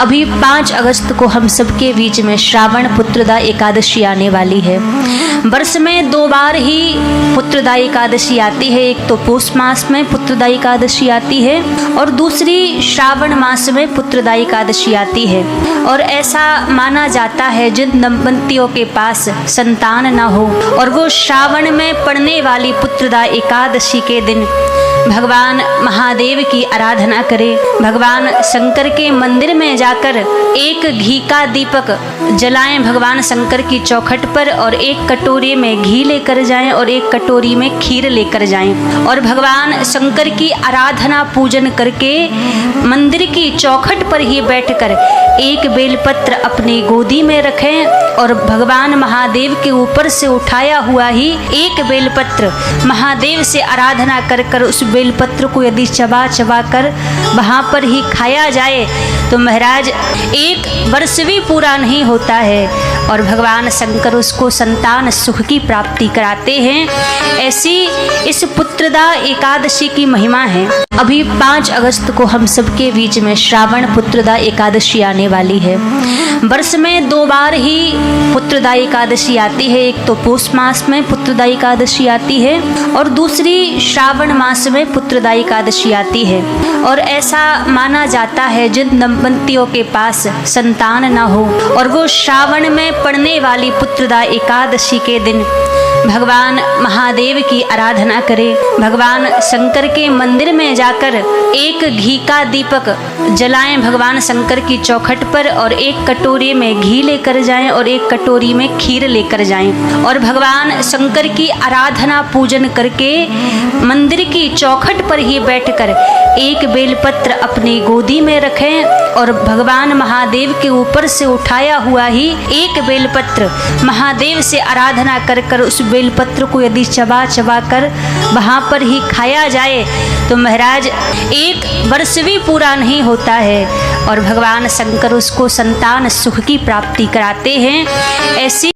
अभी 5 अगस्त को हम सबके बीच में श्रावण पुत्रदा एकादशी आने वाली है। वर्ष में 2 बार ही पुत्रदा एकादशी आती है। एक तो पौष मास में पुत्रदा एकादशी आती है और दूसरी श्रावण मास में पुत्रदा एकादशी आती है। और ऐसा माना जाता है जिन दंपतियों के पास संतान न हो और वो श्रावण में पड़ने वाली पुत्रदा एकादशी के दिन भगवान महादेव की आराधना करें, भगवान शंकर के मंदिर में जाकर एक घी का दीपक जलाएं भगवान शंकर की चौखट पर और एक कटोरी में घी लेकर जाएं और एक कटोरी में खीर लेकर जाएं और भगवान शंकर की आराधना पूजन करके मंदिर की चौखट पर ही बैठकर एक बेलपत्र अपनी गोदी में रखें और भगवान महादेव के ऊपर से उठाया हुआ ही एक बेलपत्र महादेव से आराधना कर उस बेलपत्र को यदि चबा चबा कर वहाँ पर ही खाया जाए तो महाराज 1 वर्ष भी पूरा नहीं होता है और भगवान शंकर उसको संतान सुख की प्राप्ति कराते हैं। ऐसी इस पुत्रदा एकादशी की महिमा है। अभी 5 अगस्त को हम सबके बीच में श्रावण पुत्रदा एकादशी आने वाली है। वर्ष में 2 बार ही पुत्रदा एकादशी आती है। एक तो पौष मास में पुत्रदा एकादशी आती है और दूसरी श्रावण मास में पुत्रदा एकादशी आती है। और ऐसा माना जाता है जिन दंपतियों के पास संतान न हो और वो श्रावण में पड़ने वाली पुत्रदा एकादशी के दिन भगवान महादेव की आराधना करें, भगवान शंकर के मंदिर में जाकर एक घी का दीपक जलाएं भगवान शंकर की चौखट पर और एक कटोरी में घी लेकर जाएं और एक कटोरी में खीर लेकर जाएं और भगवान शंकर की आराधना पूजन करके मंदिर की चौखट पर ही बैठकर एक बेलपत्र अपनी गोदी में रखें और भगवान महादेव के ऊपर से उठाया हुआ ही एक बेलपत्र महादेव से आराधना कर उस बेलपत्र को यदि चबा चबा कर वहाँ पर ही खाया जाए तो महाराज 1 वर्ष भी पूरा नहीं होता है और भगवान शंकर उसको संतान सुख की प्राप्ति कराते हैं। ऐसी